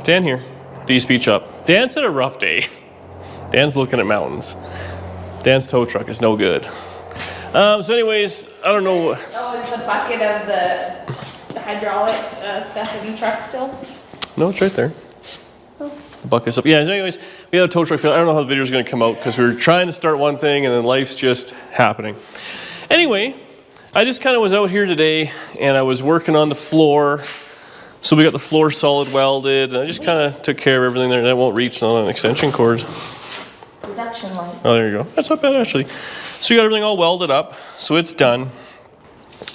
Dan here, the East Beach up. Dan's had a rough day. Dan's looking at mountains. Dan's tow truck is no good. So anyways, I don't know. Oh, is the bucket of the hydraulic stuff in the truck still? No, it's right there. Oh. The bucket's up. Yeah, so anyways, we had a tow truck fail. I don't know how the video is going to come out because we were trying to start one thing and then life's just happening. Anyway, I just kind of was out here today and I was working on the floor. So we got the floor solid welded, and I just kind of took care of everything there. That won't reach on an extension cord. Production line. Oh, there you go. That's not bad, actually. So you got everything all welded up, so it's done.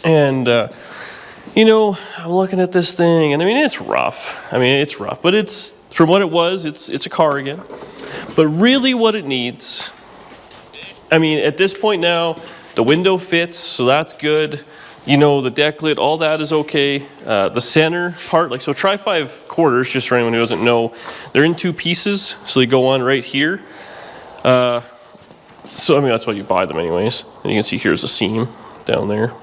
And, you know, I'm looking at this thing, and I mean, it's rough. But it's, from what it was, it's a car again. But really what it needs, I mean, at this point now, the window fits, so that's good. You know, the deck lid, all that is okay. The center part, like, so try 5/4, just for anyone who doesn't know. They're in 2 pieces, so they go on right here. So, I mean, that's why you buy them anyways. And you can see here's a seam down there.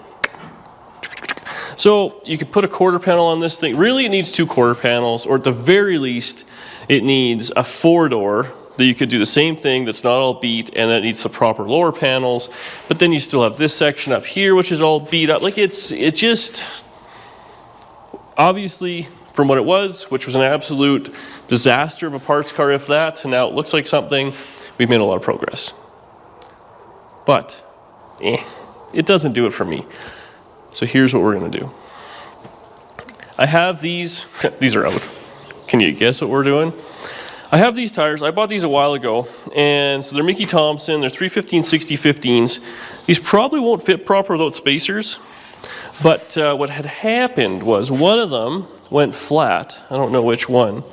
So you could put a 1/4 panel on this thing. Really, it needs 2 1/4 panels, or at the very least, it needs a 4-door that you could do the same thing that's not all beat, and that needs the proper lower panels. But then you still have this section up here, which is all beat up. Like, it just, obviously, from what it was, which was an absolute disaster of a parts car, if that, to now it looks like something, we've made a lot of progress. But, it doesn't do it for me. So here's what we're gonna do. I have these are out. Can you guess what we're doing? I have these tires. I bought these a while ago, and so they're Mickey Thompson. They're 315/60/15s. These probably won't fit proper without spacers, but what had happened was one of them went flat. I don't know which one.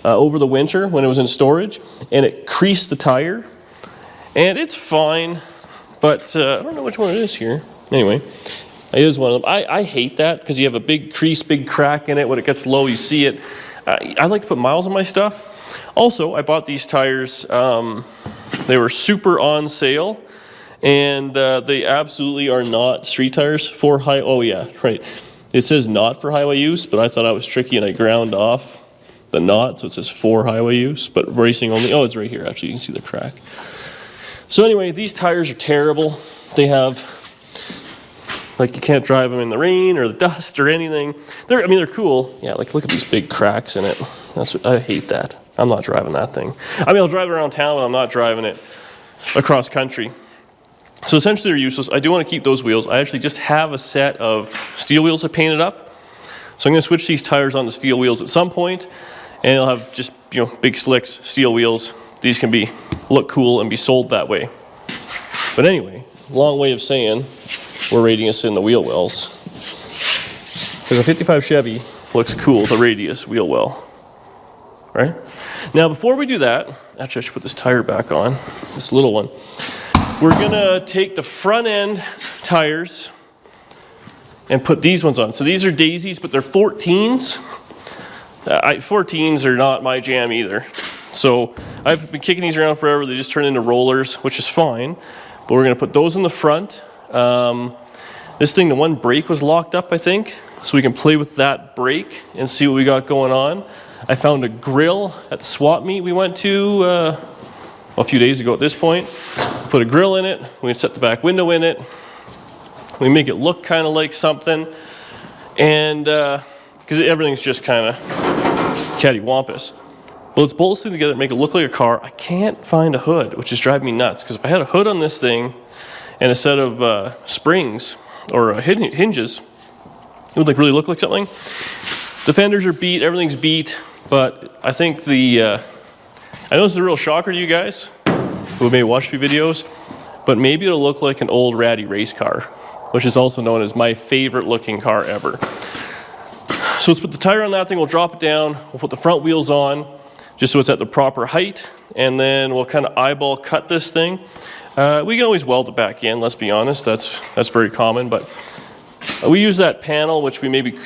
Over the winter when it was in storage, and it creased the tire. And it's fine, but I don't know which one it is here. Anyway, it is one of them. I hate that because you have a big crease, big crack in it. When it gets low, you see it. I like to put miles on my stuff. Also, I bought these tires. They were super on sale, and they absolutely are not street tires for high. Oh yeah, right. It says not for highway use, but I thought I was tricky and I ground off the not, so it says for highway use, but racing only. Oh, it's right here. Actually, you can see the crack. So anyway, these tires are terrible. They have, like, you can't drive them in the rain or the dust or anything. They're cool. Yeah, like, look at these big cracks in it. I hate that. I'm not driving that thing. I mean, I'll drive it around town, but I'm not driving it across country. So essentially they're useless. I do want to keep those wheels. I actually just have a set of steel wheels I painted up. So I'm going to switch these tires on the steel wheels at some point, and I'll have just, you know, big slicks, steel wheels. These can look cool and be sold that way. But anyway, long way of saying we're radius in the wheel wells. Because a 55 Chevy looks cool, the radius wheel well. Right? Now, before we do that, actually I should put this tire back on, this little one. We're gonna take the front end tires and put these ones on. So these are daisies, but they're 14s. 14s are not my jam either. So I've been kicking these around forever. They just turn into rollers, which is fine. But we're gonna put those in the front. This thing, the one brake was locked up, I think. So we can play with that brake and see what we got going on. I found a grill at the swap meet we went to a few days ago at this point. Put a grill in it. We set the back window in it. We make it look kind of like something. And because everything's just kind of cattywampus. But let's bolt this thing together and make it look like a car. I can't find a hood, which is driving me nuts. Because if I had a hood on this thing and a set of springs or hinges, it would really look like something. The fenders are beat, everything's beat, but I think I know this is a real shocker to you guys who may watch a few videos, but maybe it'll look like an old ratty race car, which is also known as my favorite looking car ever. So let's put the tire on that thing, we'll drop it down, we'll put the front wheels on, just so it's at the proper height, and then we'll kind of eyeball cut this thing. We can always weld it back in, let's be honest, that's very common, but we use that panel, which we maybe,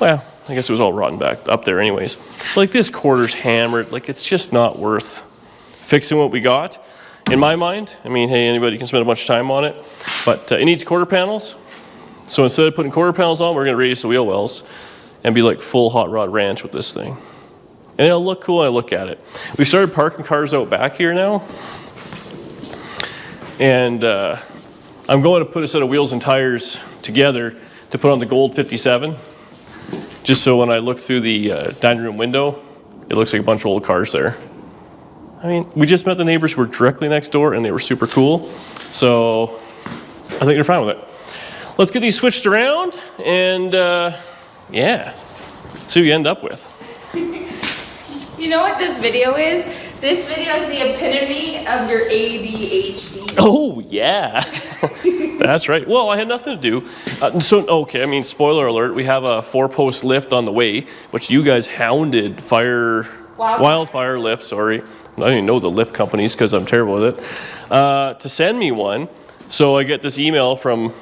well, I guess it was all rotten back up there anyways. Like, this quarter's hammered, like, it's just not worth fixing what we got, in my mind. I mean, hey, anybody can spend a bunch of time on it, but it needs 1/4 panels. So instead of putting 1/4 panels on, we're gonna radius the wheel wells and be like full hot rod ranch with this thing. And it'll look cool when I look at it. We started parking cars out back here now. And I'm going to put a set of wheels and tires together to put on the gold 57. Just so when I look through the dining room window, it looks like a bunch of old cars there. I mean, we just met the neighbors who were directly next door and they were super cool. So I think they're fine with it. Let's get these switched around and yeah, see what you end up with. You know what this video is? This video is the epitome of your ADHD. Oh, yeah. That's right. Well, I had nothing to do. Okay, I mean, spoiler alert, we have a 4-post lift on the way, which you guys hounded Wildfire Lift, sorry. I don't even know the lift companies because I'm terrible with it, to send me one. So I get this email from,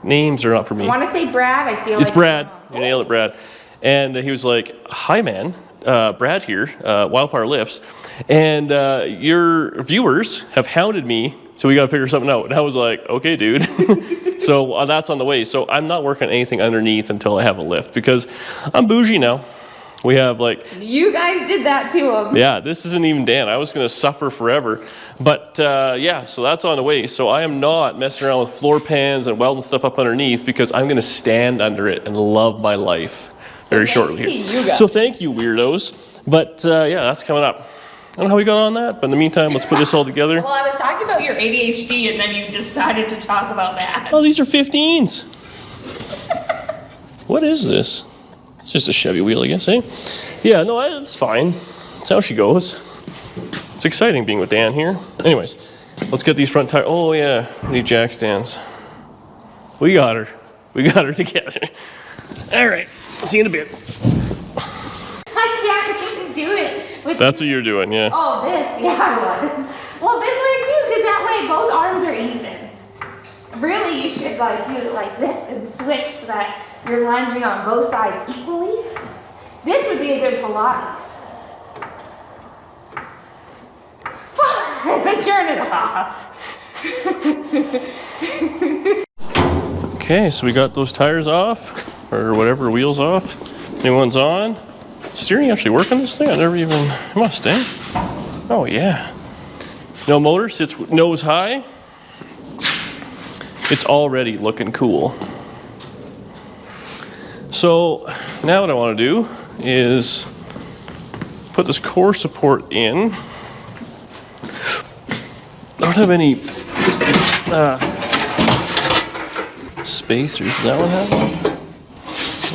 names are not for me. I want to say Brad, I feel like. It's Brad. You nailed it, Brad. And he was like, hi, man. Brad here, Wildfire Lifts, and your viewers have hounded me, so we got to figure something out. And I was like, okay, dude. So that's on the way. So I'm not working anything underneath until I have a lift because I'm bougie now. We have like... You guys did that to him. Yeah, this isn't even Dan. I was going to suffer forever. But yeah, so that's on the way. So I am not messing around with floor pans and welding stuff up underneath because I'm going to stand under it and love my life. Very shortly here. So thank you, weirdos. But yeah, that's coming up. I don't know how we got on that, but in the meantime, let's put this all together. Well, I was talking about your ADHD, and then you decided to talk about that. Oh, these are 15s. What is this? It's just a Chevy wheel, I guess, eh? Yeah, no, it's fine. That's how she goes. It's exciting being with Dan here. Anyways, let's get these front tires. Oh, yeah, we need jack stands. We got her. We got her together. All right. See you in a bit. I can't do it. That's what you're doing, yeah. Oh, this. Yeah, I was. Well, this way too, because that way both arms are even. Really, you should like do it like this and switch so that you're lunging on both sides equally. This would be a good Pilates. Turn it off. Okay, so we got those tires off. Or whatever, wheels off. New one's on. Steering actually work on this thing? I never even, it must, eh? Oh yeah. No motor, sits nose high. It's already looking cool. So now what I want to do is put this core support in. I don't have any spacers. Does that one have one?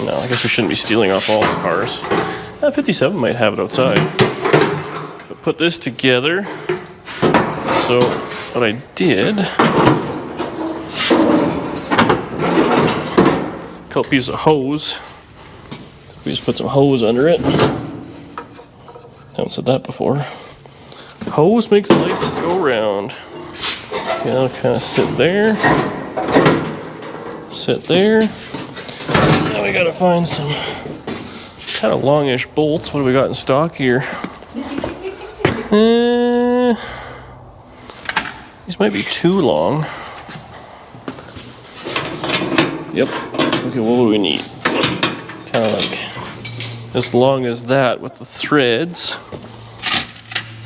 No, I guess we shouldn't be stealing off all the cars. 57 might have it outside. But put this together. So what I did, a couple pieces of hose. We just put some hose under it. Haven't said that before. Hose makes the light go round. Okay, I'll kind of sit there. Sit there. Now we gotta find some kind of longish bolts. What do we got in stock here? These might be too long. Yep. Okay, what do we need? Kind of like as long as that with the threads.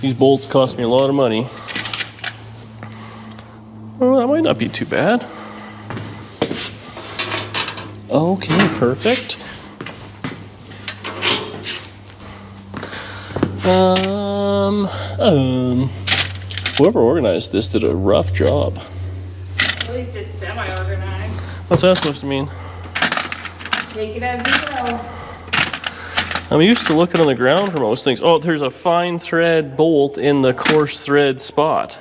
These bolts cost me a lot of money. Well, that might not be too bad. Okay, perfect. Whoever organized this did a rough job. At least it's semi-organized. What's that supposed to mean? Take it as you will. I'm used to looking on the ground for most things. Oh, there's a fine thread bolt in the coarse thread spot.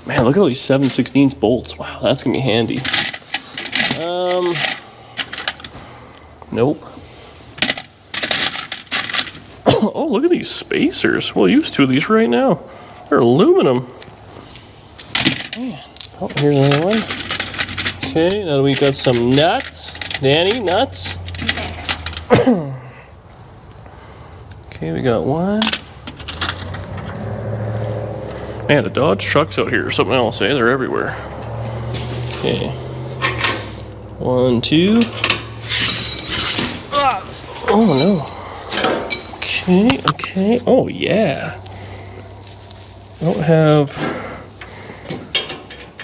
Man, look at all these 7/16 bolts. Wow, that's gonna be handy. Nope. Oh, look at these spacers. We'll use 2 of these right now. They're aluminum. Man. Oh, here's another one. Okay, now we got some nuts. Danny, nuts. Okay, we got one. Man, the Dodge trucks out here or something else, eh? They're everywhere. Okay. 1, 2. Oh no. Okay, okay. Oh, yeah. I don't have...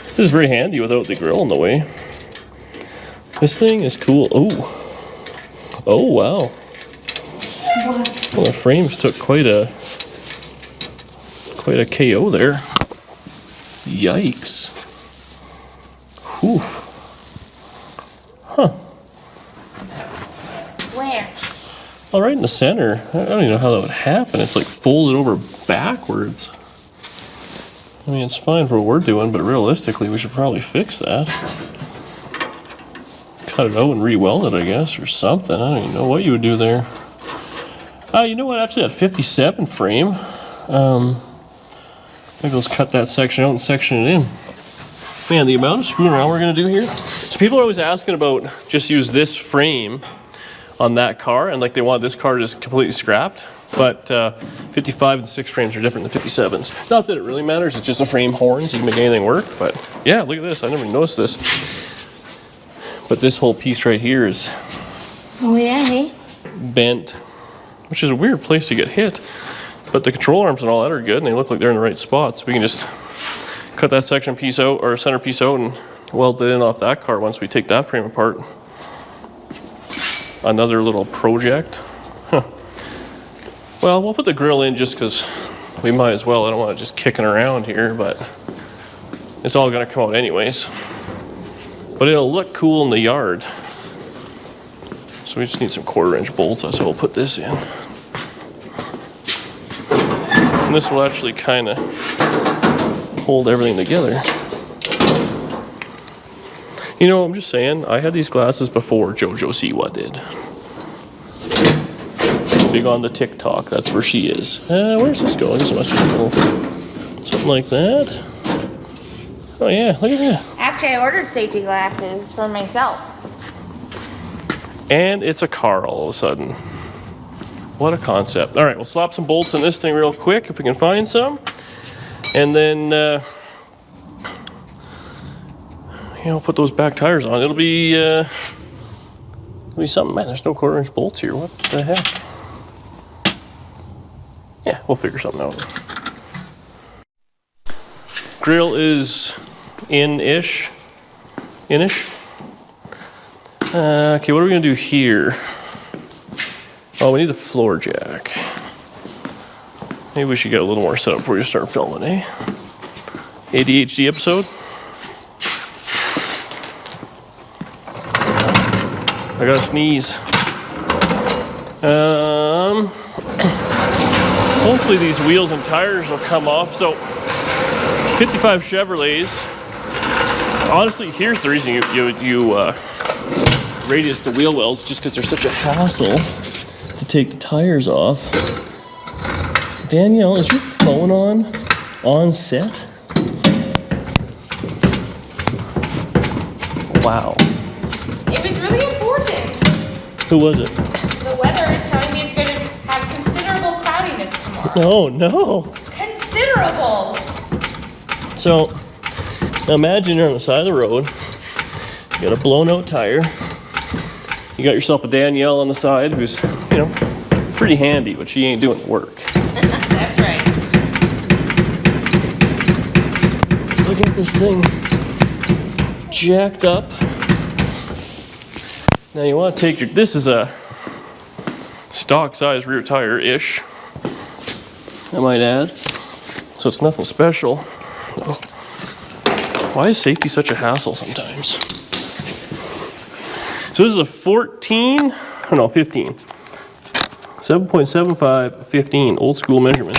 This is very handy without the grill in the way. This thing is cool. Oh. Oh, wow. Well, the frames took quite a KO there. Yikes. Whew. Huh. Where? Well, right in the center. I don't even know how that would happen. It's like folded over backwards. I mean, it's fine for what we're doing, but realistically, we should probably fix that. Cut it out and re-weld it, I guess, or something. I don't even know what you would do there. You know what? Actually, that 57 frame. Maybe let's cut that section out and section it in. Man, the amount of screwing around we're going to do here. So people are always asking about just use this frame on that car, and like they want this car just completely scrapped. But 55 and 6 frames are different than 57s. Not that it really matters, it's just a frame horns, you can make anything work. But yeah, look at this, I never noticed this. But this whole piece right here is Oh yeah, hey? bent, which is a weird place to get hit. But the control arms and all that are good, and they look like they're in the right spots. We can just cut that section piece out, or center piece out, and weld it in off that car once we take that frame apart. Another little project. Huh. Well, we'll put the grill in just because we might as well. I don't want it just kicking around here, but it's all going to come out anyways. But it'll look cool in the yard. So we just need some 1/4-inch bolts. That's how we'll put this in. And this will actually kind of hold everything together. You know, I'm just saying, I had these glasses before JoJo Siwa did. Big on the TikTok, that's where she is. Where's this going? I guess it must just go something like that. Oh yeah, look at that. Actually, I ordered safety glasses for myself. And it's a car all of a sudden. What a concept. All right, we'll slap some bolts in this thing real quick if we can find some. And then, put those back tires on. It'll be something. Man, there's no 1/4-inch bolts here. What the heck? Yeah, we'll figure something out. Grill is in-ish. In-ish. Okay, what are we gonna do here? Oh, we need a floor jack. Maybe we should get a little more set up before you start filming, eh? ADHD episode. I gotta sneeze. Hopefully these wheels and tires will come off. So, 55 Chevrolets. Honestly, here's the reason you radius the wheel wells, just because they're such a hassle to take the tires off. Danielle, is your phone on set? Wow. It was really important. Who was it? The weather is telling me it's going to have considerable cloudiness tomorrow. Oh no. Considerable. So, now imagine you're on the side of the road. You got a blown out tire. You got yourself a Danielle on the side who's, pretty handy, but she ain't doing the work. That's right. Look at this thing jacked up. Now you want to take this is a stock size rear tire-ish, I might add. So it's nothing special. Why is safety such a hassle sometimes? So this is a 15. 7.75, 15, old school measurement.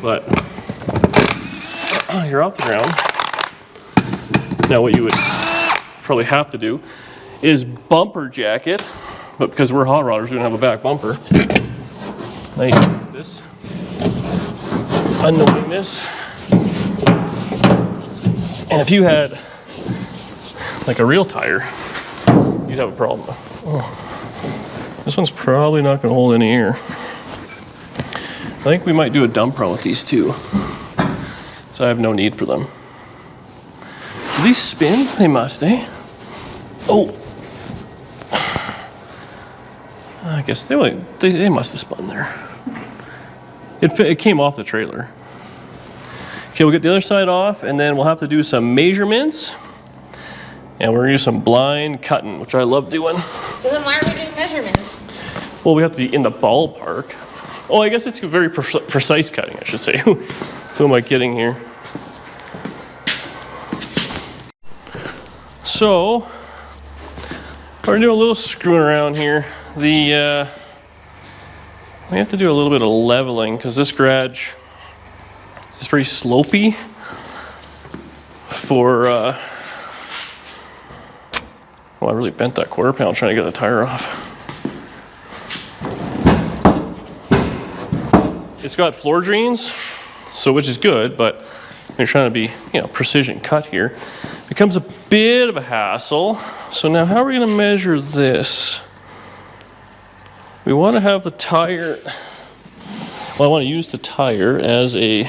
But you're off the ground. Now what you would probably have to do is bumper jack it, but because we're hot rodders, we don't have a back bumper. Now you got this annoyingness. And if you had like a real tire, you'd have a problem. Oh. This one's probably not going to hold any air. I think we might do a dump run with these too. So I have no need for them. Do these spin? They must, eh? Oh. I guess they must have spun there. It came off the trailer. Okay, we'll get the other side off, and then we'll have to do some measurements. And we're gonna do some blind cutting, which I love doing. So then why are we doing measurements? Well, we have to be in the ballpark. Oh, I guess it's very precise cutting, I should say. Who am I kidding here? So, we're doing a little screwing around here. We have to do a little bit of leveling because this garage is very slopey for, well, I really bent that quarter panel trying to get the tire off. It's got floor drains, so which is good, but you're trying to be, precision cut here. It becomes a bit of a hassle. So now how are we gonna measure this? We wanna have the tire, well, I wanna use the tire as a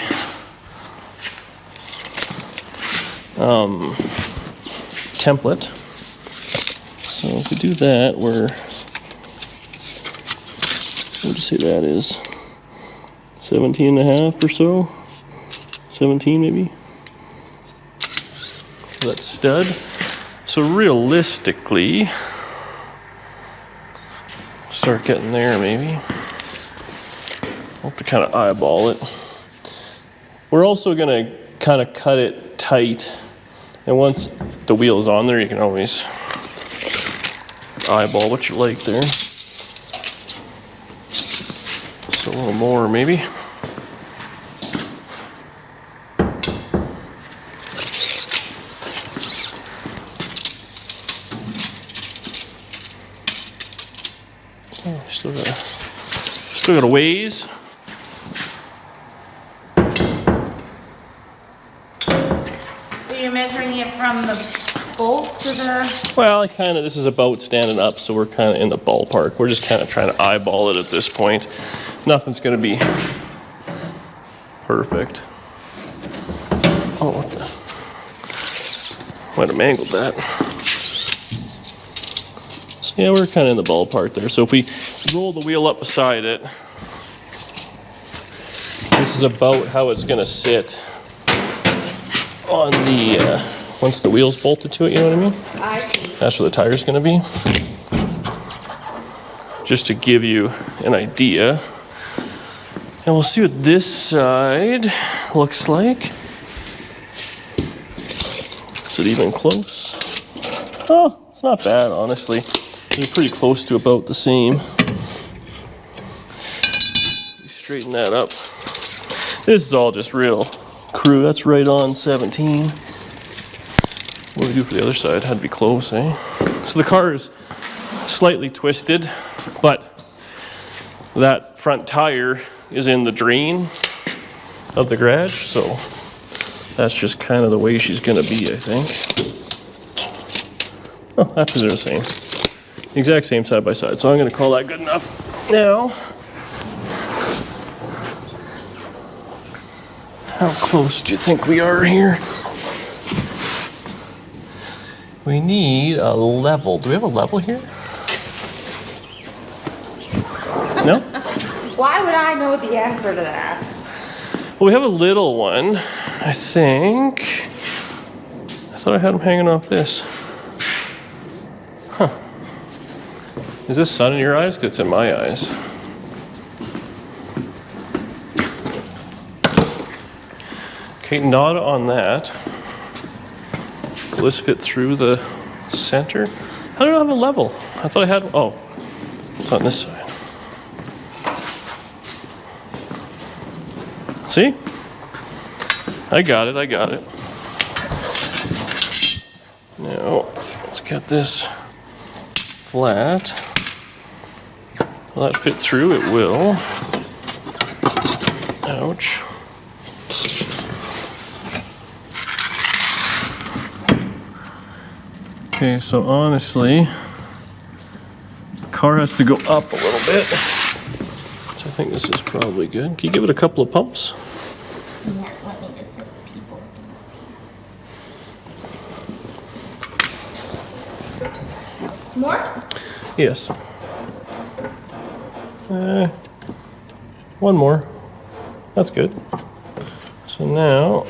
template. So if we do that, what would you say that is? 17 and a half or so? 17 maybe? That stud. So realistically, start getting there maybe. I'll have to kind of eyeball it. We're also gonna kind of cut it tight. And once the wheel is on there, you can always eyeball what you like there. So a little more maybe. Still got a ways. So you're measuring it from the bolt to the... Well, this is about standing up, so we're kind of in the ballpark. We're just kind of trying to eyeball it at this point. Nothing's going to be perfect. Oh, what the? Might have mangled that. So yeah, we're kind of in the ballpark there. So if we roll the wheel up beside it, this is about how it's going to sit on the, once the wheel's bolted to it, you know what I mean? I see. That's where the tire's going to be. Just to give you an idea. And we'll see what this side looks like. Is it even close? Oh, it's not bad, honestly. They're pretty close to about the same. Straighten that up. This is all just real crew. That's right on 17. What do we do for the other side? Had to be close, eh? So the car is slightly twisted, but that front tire is in the drain of the garage, so that's just kind of the way she's gonna be, I think. Oh, actually they're the same. Exact same side by side, so I'm gonna call that good enough. Now, how close do you think we are here? We need a level. Do we have a level here? No? Why would I know the answer to that? Well, we have a little one, I think. I thought I had them hanging off this. Huh. Is this sun in your eyes? Because it's in my eyes. Okay, not on that. Will this fit through the center? How do I have a level? I thought I had, oh, it's on this side. See? I got it. Now, let's get this flat. Will that fit through? It will. Ouch. Okay, so honestly, the car has to go up a little bit. So I think this is probably good. Can you give it a couple of pumps? Yeah, let me just hit people. More? Yes. One more. That's good. So now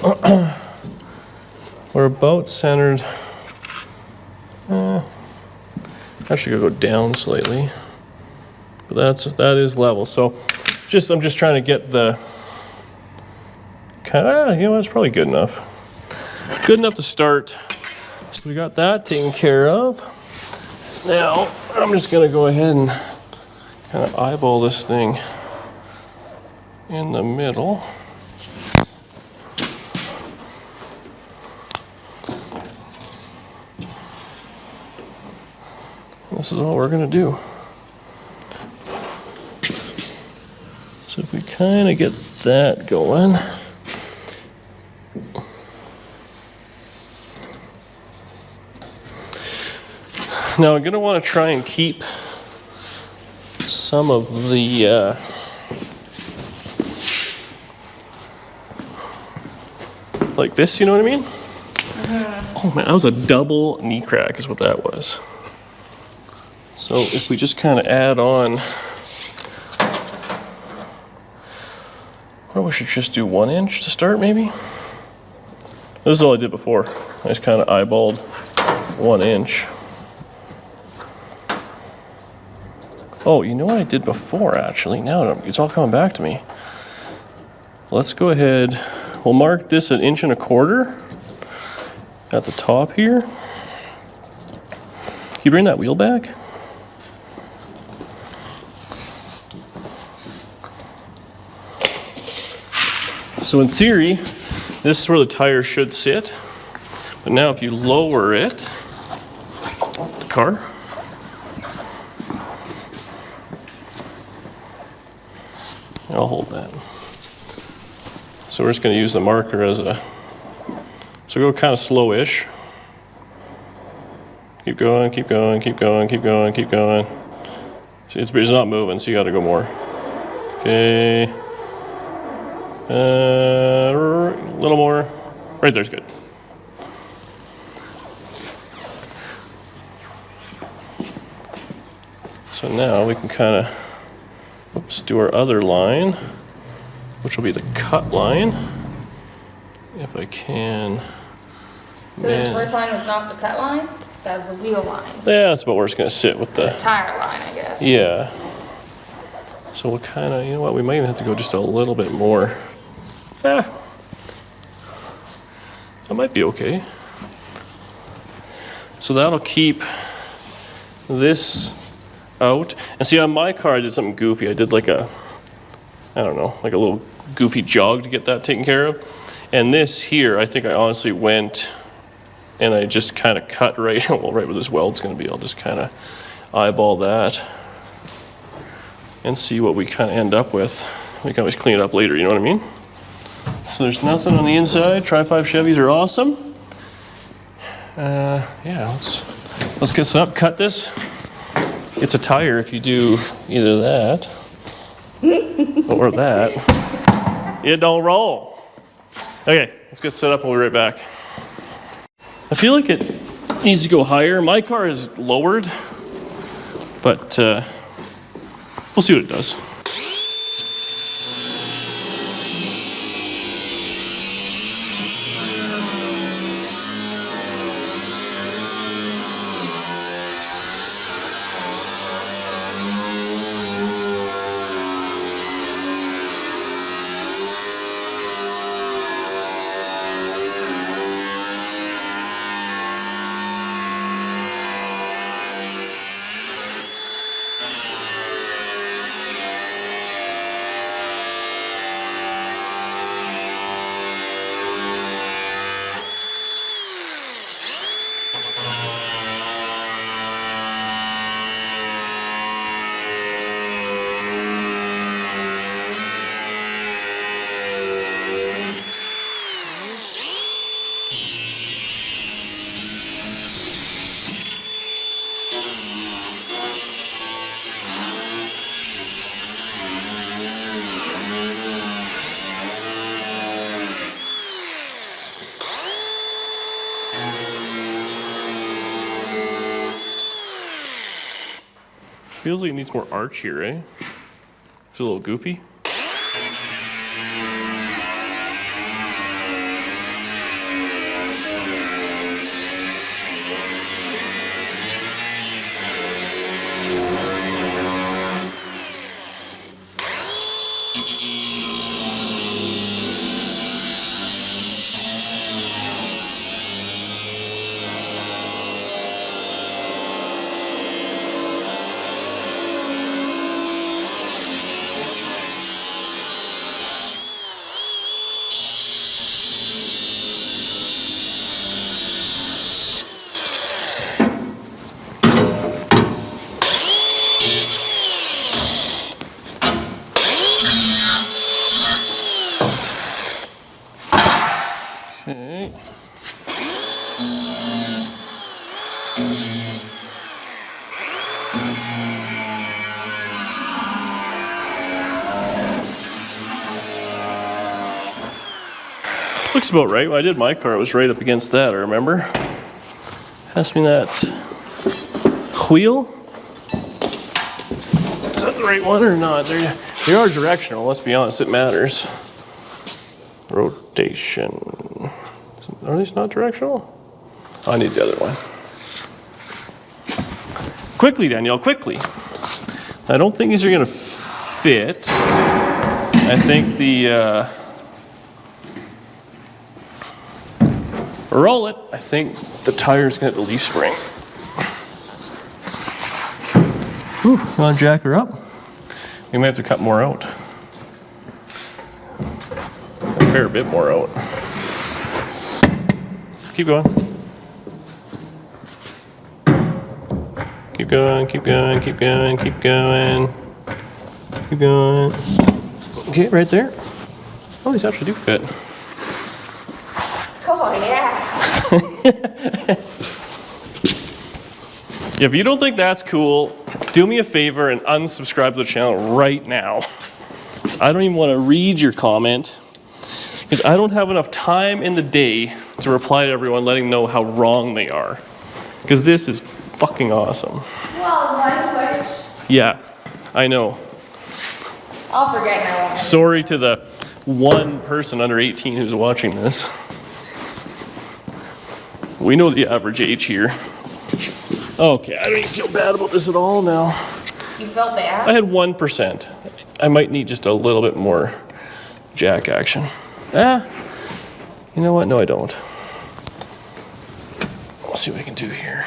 we're about centered. Actually, gotta go down slightly, but that is level. So I'm just trying to get the kind of, you know, it's probably good enough. Good enough to start. So we got that taken care of. Now I'm just gonna go ahead and kind of eyeball this thing in the middle. This is all we're gonna do. So if we kind of get that going. Now I'm gonna want to try and keep some of the like this, you know what I mean? Oh man, that was a double knee crack is what that was. So if we just kind of add on, or we should just do 1 inch to start maybe? This is all I did before. I just kind of eyeballed 1 inch. Oh, you know what I did before actually? Now it's all coming back to me. Let's go ahead, we'll mark this 1.25 inches at the top here. Can you bring that wheel back? So in theory, this is where the tire should sit. But now if you lower it, the car, I'll hold that. So we're just going to use the marker as a, so go kind of slowish. Keep going, keep going, keep going, keep going, keep going. See, it's not moving, so you got to go more. Okay. A little more. Right there's good. So now we can kind of, do our other line, which will be the cut line. If I can. So this first line was not the cut line? That was the wheel line. Yeah, that's about where it's going to sit with the tire line, I guess. Yeah. So we'll kind of, you know what, we might even have to go just a little bit more. That might be okay. So that'll keep this out. And see, on my car, I did something goofy. I did like a, I don't know, like a little goofy jog to get that taken care of. And this here, I think I honestly went and I just kind of cut right, well, right where this weld's going to be. I'll just kind of eyeball that and see what we kind of end up with. We can always clean it up later, you know what I mean? So there's nothing on the inside. Tri-5 Chevys are awesome. Yeah, let's get set up. Cut this. It's a tire if you do either that or that. It don't roll. Okay, let's get set up. We'll be right back. I feel like it needs to go higher. My car is lowered, but we'll see what it does. Feels like it needs more arch here, eh? It's a little goofy. Okay. Looks about right. When I did my car, it was right up against that, I remember. Pass me that wheel. Is that the right one or not? They are directional, let's be honest, it matters. Rotation. Are these not directional? Oh, I need the other one. Quickly, Danielle, quickly. I don't think these are gonna fit. I think the, roll it. I think the tire's gonna hit the leaf spring. Whew, you wanna jack her up? We might have to cut more out. A fair bit more out. Keep going. Keep going, keep going, keep going, keep going. Keep going. Okay, right there. Oh, these actually do fit. Oh, yeah. If you don't think that's cool, do me a favor and unsubscribe to the channel right now. 'Cause I don't even want to read your comment. Because I don't have enough time in the day to reply to everyone letting them know how wrong they are. Because this is fucking awesome. Well, language. Yeah, I know. I'll forget my one. Sorry to the one person under 18 who's watching this. We know the average age here. Okay, I don't even feel bad about this at all now. You felt bad? I had 1%. I might need just a little bit more jack action. You know what? No, I don't. We'll see what I can do here.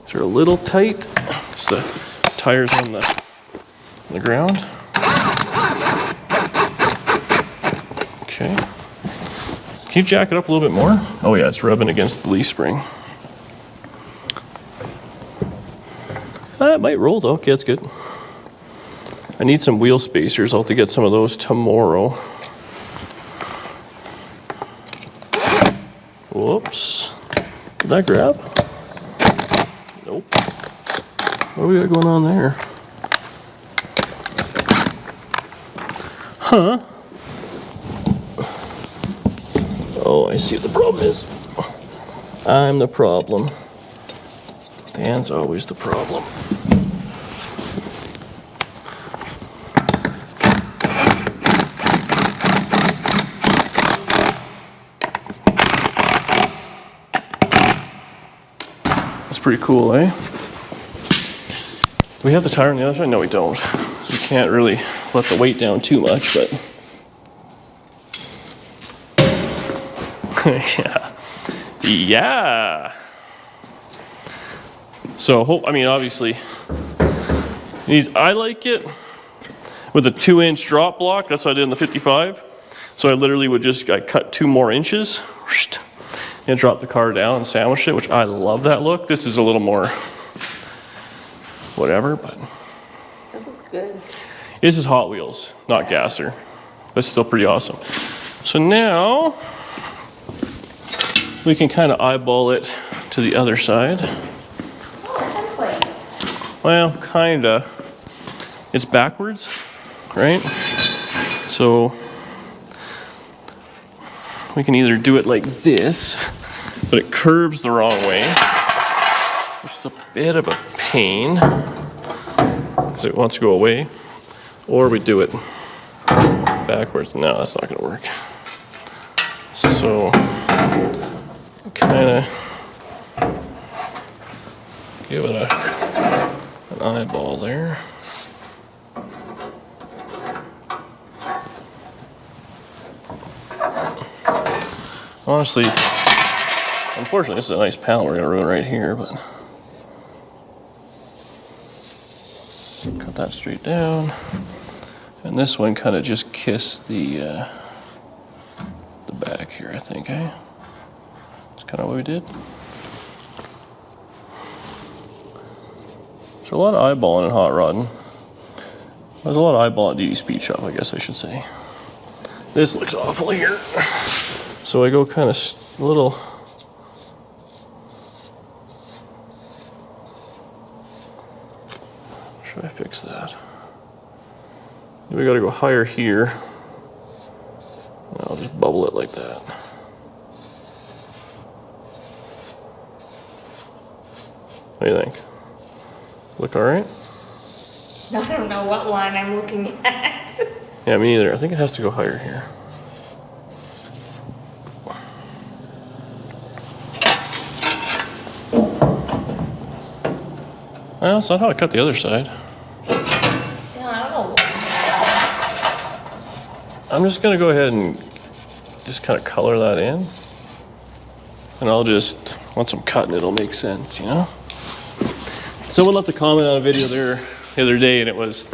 These are a little tight. Just the tires on the ground. Okay. Can you jack it up a little bit more? Oh yeah, it's rubbing against the leaf spring. It might roll though. Okay, that's good. I need some wheel spacers. I'll have to get some of those tomorrow. Whoops. Did that grab? Nope. What do we got going on there? Huh? Oh, I see what the problem is. I'm the problem. Dan's always the problem. That's pretty cool, eh? Do we have the tire on the other side? No, we don't. So we can't really let the weight down too much, but yeah. Yeah. So obviously, I like it with a 2-inch drop block. That's what I did in the 55. So I literally would I cut 2 more inches and drop the car down and sandwich it, which I love that look. This is a little more whatever, but This is good. this is Hot Wheels, not Gasser. But it's still pretty awesome. So now we can kind of eyeball it to the other side. Oh, it's template. Well, kinda. It's backwards, right? So we can either do it like this, but it curves the wrong way, which is a bit of a pain. because it wants to go away, or we do it backwards. No, that's not going to work. So kind of give it an eyeball there. Honestly, unfortunately, this is a nice panel we're going to ruin right here, but cut that straight down. And this one kind of just kissed the back here, I think, eh? That's kind of what we did. There's a lot of eyeballing in hot rodding. There's a lot of eyeballing at DD Speed Shop, I guess I should say. This looks awful here. So I go kind of a little. Should I fix that? We gotta go higher here. And I'll just bubble it like that. What do you think? Look all right? I don't know what line I'm looking at. Yeah, me either. I think it has to go higher here. Well, that's not how I cut the other side. Yeah, I don't know. I'm just gonna go ahead and just kind of color that in. And I'll just, once I'm cutting it, it'll make sense, you know? Someone left a comment on a video there the other day, and it was,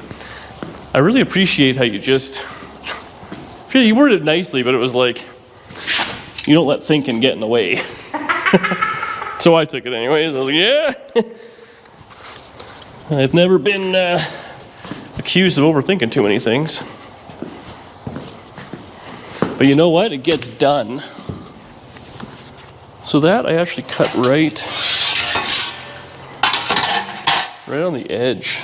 I really appreciate how you just, you worded it nicely, but it was like, you don't let thinking get in the way. So I took it anyways. I was like, yeah. I've never been accused of overthinking too many things. But you know what? It gets done. So that I actually cut right on the edge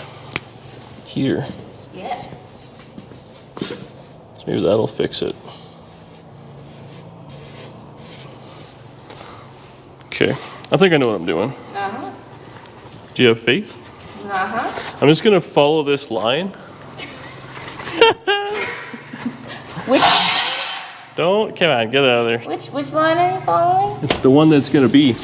here. Yes. So maybe that'll fix it. Okay, I think I know what I'm doing. Uh-huh. Do you have faith? Uh-huh. I'm just gonna follow this line. Which Come on, get out of there. which line are you following? It's the one that's gonna be.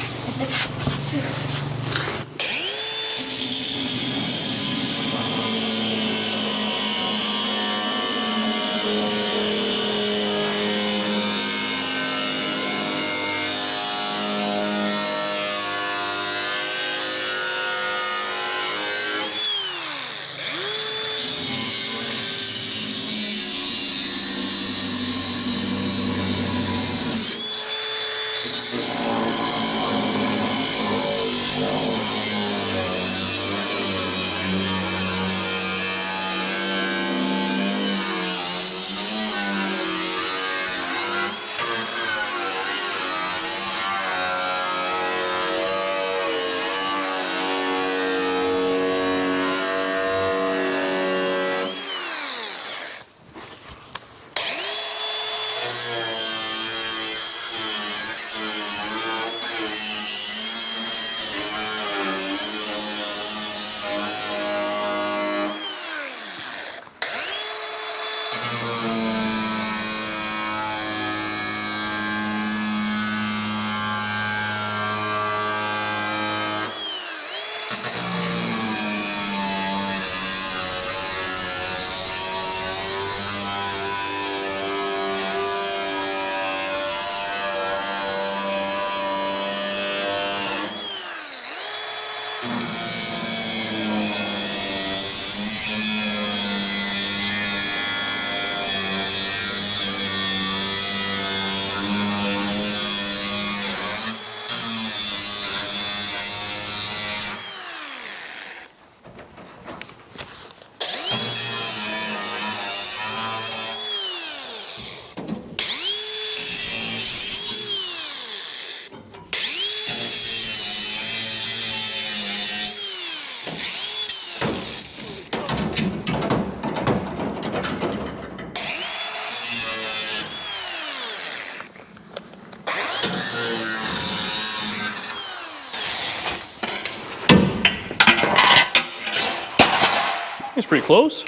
It's pretty close.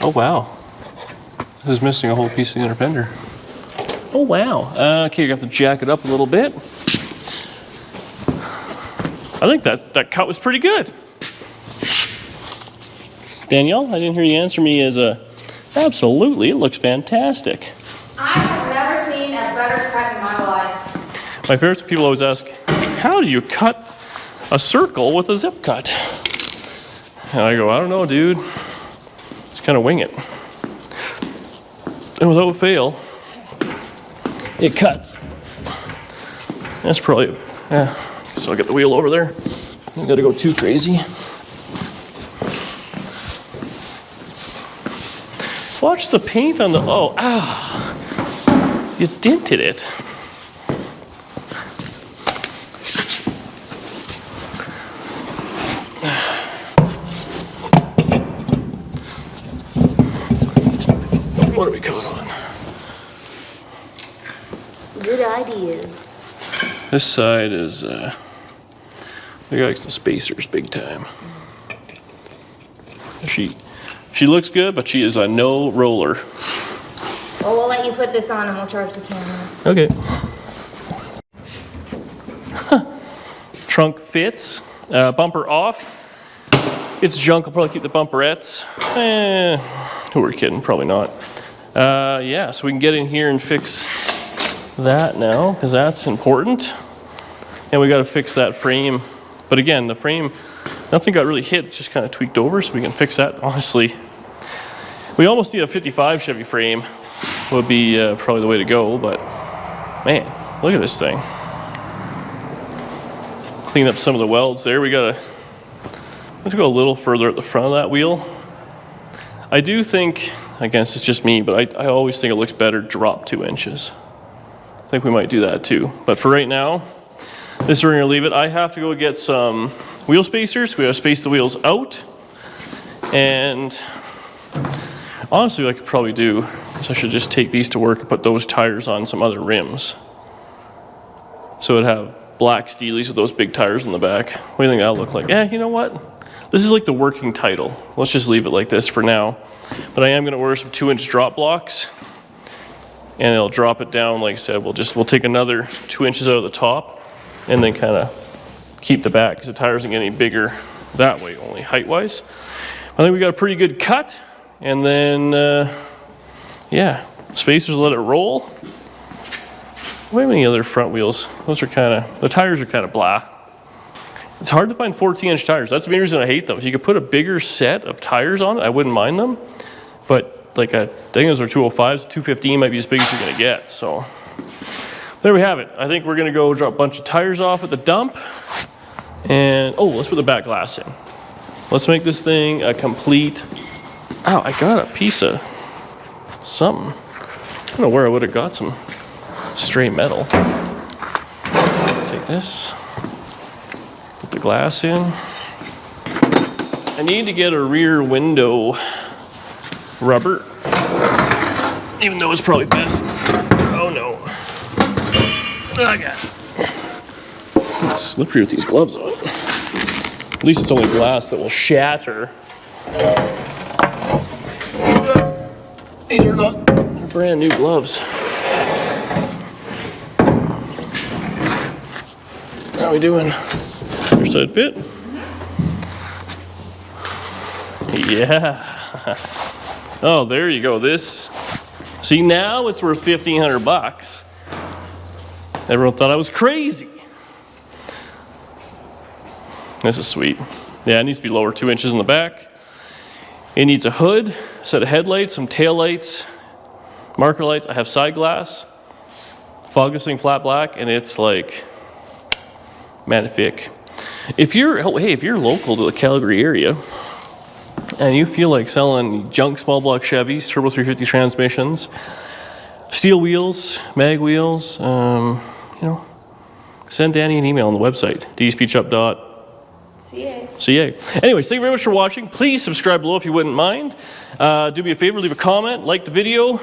Oh, wow. This is missing a whole piece of the inner fender. Oh, wow. Okay, you have to jack it up a little bit. I think that cut was pretty good. Danielle, I didn't hear you answer me as a, absolutely, it looks fantastic. I have never seen a better cut in my life. My favorite people always ask, how do you cut a circle with a zip cut? And I go, I don't know, dude. Just kind of wing it. And without fail, it cuts. That's probably, yeah. So I'll get the wheel over there. I gotta go too crazy. Watch the paint on the, oh, ah. You dented it. What are we caught on? Good ideas. This side is, we got some spacers big time. She looks good, but she is a no roller. Well, we'll let you put this on and we'll charge the camera. Okay. Trunk fits. Bumper off. It's junk. I'll probably keep the bumperettes. Who are we kidding? Probably not. Yeah, so we can get in here and fix that now, because that's important. And we got to fix that frame. But again, the frame, nothing got really hit, it's just kind of tweaked over, so we can fix that. Honestly, we almost need a 55 Chevy frame. Would be probably the way to go, but man, look at this thing. Clean up some of the welds there. Let's go a little further at the front of that wheel. I do think, I guess it's just me, but I always think it looks better drop 2 inches. I think we might do that too. But for right now, this is where we're gonna leave it. I have to go get some wheel spacers. We gotta space the wheels out. And honestly, what I could probably do is I should just take these to work and put those tires on some other rims. So it'd have black Steelies with those big tires in the back. What do you think that'll look like? Yeah, you know what? This is like the working title. Let's just leave it like this for now. But I am gonna order some 2-inch drop blocks, and it'll drop it down. Like I said, we'll take another 2 inches out of the top and then kind of keep the back, because the tires aren't getting any bigger that way, only height-wise. I think we got a pretty good cut. And then, yeah, spacers, let it roll. Do we have any other front wheels? Those are kind of, the tires are kind of blah. It's hard to find 14-inch tires. That's the main reason I hate them. If you could put a bigger set of tires on it, I wouldn't mind them. But like I think those are 205s, 215 might be as big as you're gonna get. So there we have it. I think we're gonna go drop a bunch of tires off at the dump. And, oh, let's put the back glass in. Let's make this thing a complete, ow, I got a piece of something. I don't know where I would have got some stray metal. Take this, put the glass in. I need to get a rear window rubber, even though it's probably best. Oh no. I got it. It's slippery with these gloves on. At least it's only glass that will shatter. These are not brand new gloves. How are we doing? Your side fit? Yeah. Oh, there you go. This. See, now it's worth $1,500. Everyone thought I was crazy. This is sweet. Yeah, it needs to be lower, 2 inches in the back. It needs a hood, a set of headlights, some tail lights, marker lights. I have side glass, fog this flat black, and it's like magnifique. If you're local to the Calgary area and you feel like selling junk small block Chevys, turbo 350 transmissions, steel wheels, mag wheels, send Danny an email on the website, dspeechup.ca. Anyways, thank you very much for watching. Please subscribe below if you wouldn't mind. Do me a favor, leave a comment, like the video,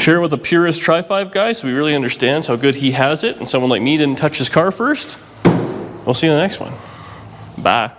share it with a purist Tri-5 guy so he really understands how good he has it, and someone like me didn't touch his car first. We'll see you in the next one. Bye.